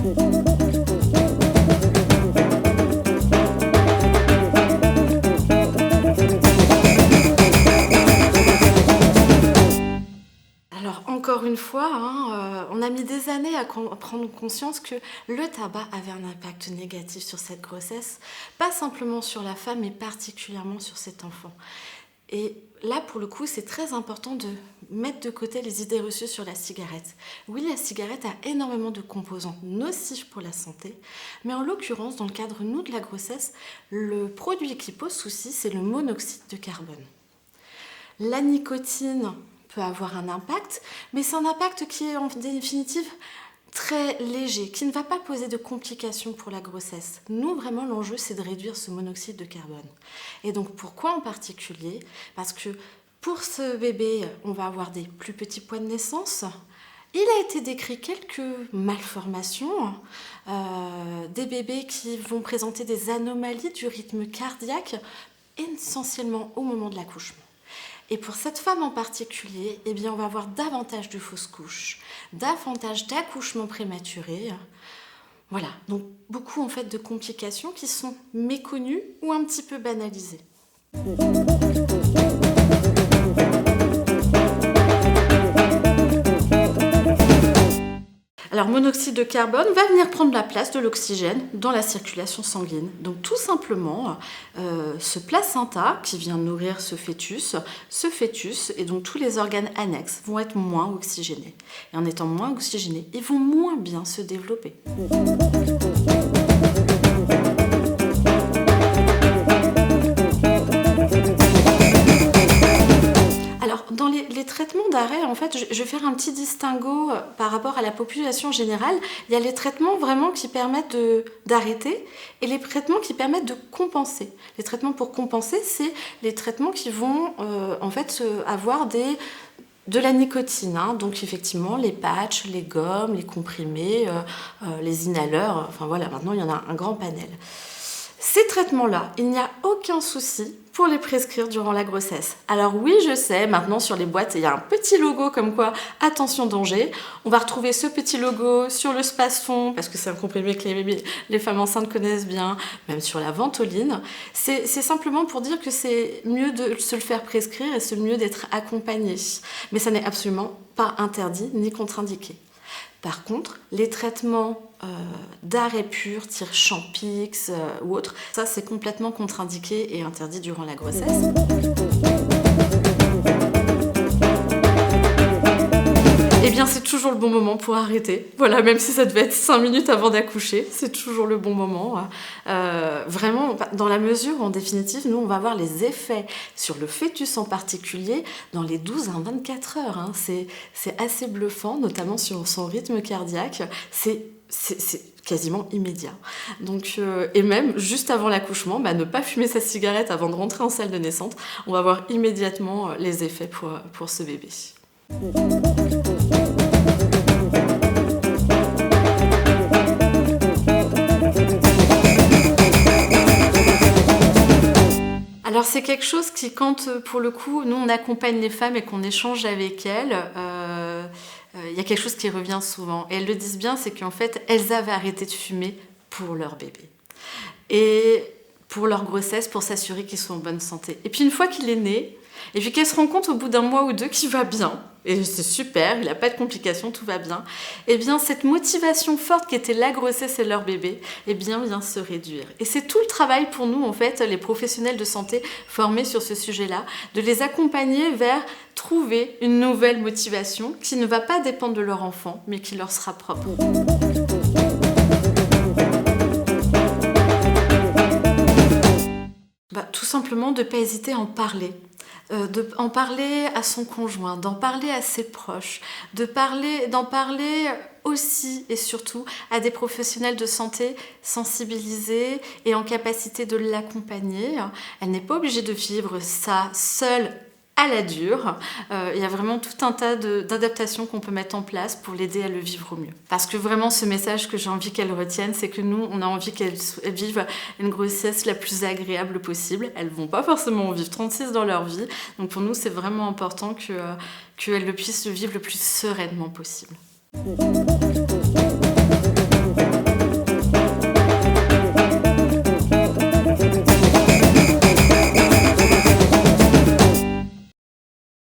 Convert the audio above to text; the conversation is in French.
Alors encore une fois, on a mis des années à prendre conscience que le tabac avait un impact négatif sur cette grossesse, pas simplement sur la femme, mais particulièrement sur cet enfant. Et là, pour le coup, c'est très important de mettre de côté les idées reçues sur la cigarette. Oui, la cigarette a énormément de composants nocifs pour la santé, mais en l'occurrence, dans le cadre, de la grossesse, le produit qui pose souci, c'est le monoxyde de carbone. La nicotine peut avoir un impact, mais c'est un impact qui est en définitive très léger, qui ne va pas poser de complications pour la grossesse. Nous, vraiment, l'enjeu, c'est de réduire ce monoxyde de carbone. Et donc, pourquoi en particulier? Parce que pour ce bébé, on va avoir des plus petits poids de naissance. Il a été décrit quelques malformations, des bébés qui vont présenter des anomalies du rythme cardiaque, essentiellement au moment de l'accouchement. Et pour cette femme en particulier, eh bien, on va avoir davantage de fausses couches, davantage d'accouchements prématurés. Voilà, donc beaucoup en fait de complications qui sont méconnues ou un petit peu banalisées. Alors, monoxyde de carbone va venir prendre la place de l'oxygène dans la circulation sanguine. Donc, tout simplement, ce placenta qui vient nourrir ce fœtus et donc tous les organes annexes vont être moins oxygénés. Et en étant moins oxygénés, ils vont moins bien se développer. Dans les traitements d'arrêt, en fait, je vais faire un petit distinguo par rapport à la population générale. Il y a les traitements vraiment qui permettent d'arrêter et les traitements qui permettent de compenser. Les traitements pour compenser, c'est les traitements qui vont en fait avoir de la nicotine, donc effectivement les patchs, les gommes, les comprimés, les inhaleurs, enfin voilà, maintenant il y en a un grand panel. Ces traitements-là, il n'y a aucun souci pour les prescrire durant la grossesse. Alors oui, je sais, maintenant sur les boîtes, il y a un petit logo comme quoi, attention danger. On va retrouver ce petit logo sur le Spasfon, parce que c'est un comprimé que les femmes enceintes connaissent bien, même sur la Ventoline. C'est simplement pour dire que c'est mieux de se le faire prescrire et c'est mieux d'être accompagné. Mais ça n'est absolument pas interdit ni contre-indiqué. Par contre, les traitements d'arrêt pur, tire-champix ou autres, ça c'est complètement contre-indiqué et interdit durant la grossesse. Eh bien, c'est toujours le bon moment pour arrêter. Voilà, même si ça devait être 5 minutes avant d'accoucher, c'est toujours le bon moment. Vraiment, dans la mesure où, en définitive, nous, on va voir les effets sur le fœtus en particulier dans les 12 à 24 heures. C'est assez bluffant, notamment sur son rythme cardiaque. C'est quasiment immédiat. Donc, et même, juste avant l'accouchement, ne pas fumer sa cigarette avant de rentrer en salle de naissance, on va voir immédiatement les effets pour ce bébé. Alors c'est quelque chose qui, quand pour le coup, nous on accompagne les femmes et qu'on échange avec elles, y a quelque chose qui revient souvent. Et elles le disent bien, c'est qu'en fait, elles avaient arrêté de fumer pour leur bébé. Et pour leur grossesse, pour s'assurer qu'ils sont en bonne santé. Et puis une fois qu'il est né, et puis qu'elles se rendent compte au bout d'un mois ou deux qu'il va bien, et c'est super, il n'a pas de complications, tout va bien, et bien cette motivation forte qui était la grossesse et leur bébé, et bien vient se réduire. Et c'est tout le travail pour nous, en fait, les professionnels de santé formés sur ce sujet-là, de les accompagner vers trouver une nouvelle motivation qui ne va pas dépendre de leur enfant, mais qui leur sera propre. Tout simplement de ne pas hésiter à en parler. D'en parler à son conjoint, d'en parler à ses proches, d'en parler aussi et surtout à des professionnels de santé sensibilisés et en capacité de l'accompagner. Elle n'est pas obligée de vivre ça seule à la dure. Il y a vraiment tout un tas d'adaptations qu'on peut mettre en place pour l'aider à le vivre au mieux. Parce que vraiment, ce message que j'ai envie qu'elle retienne, c'est que nous, on a envie qu'elles vivent une grossesse la plus agréable possible. Elles ne vont pas forcément en vivre 36 dans leur vie. Donc pour nous, c'est vraiment important qu'elles puissent le vivre le plus sereinement possible.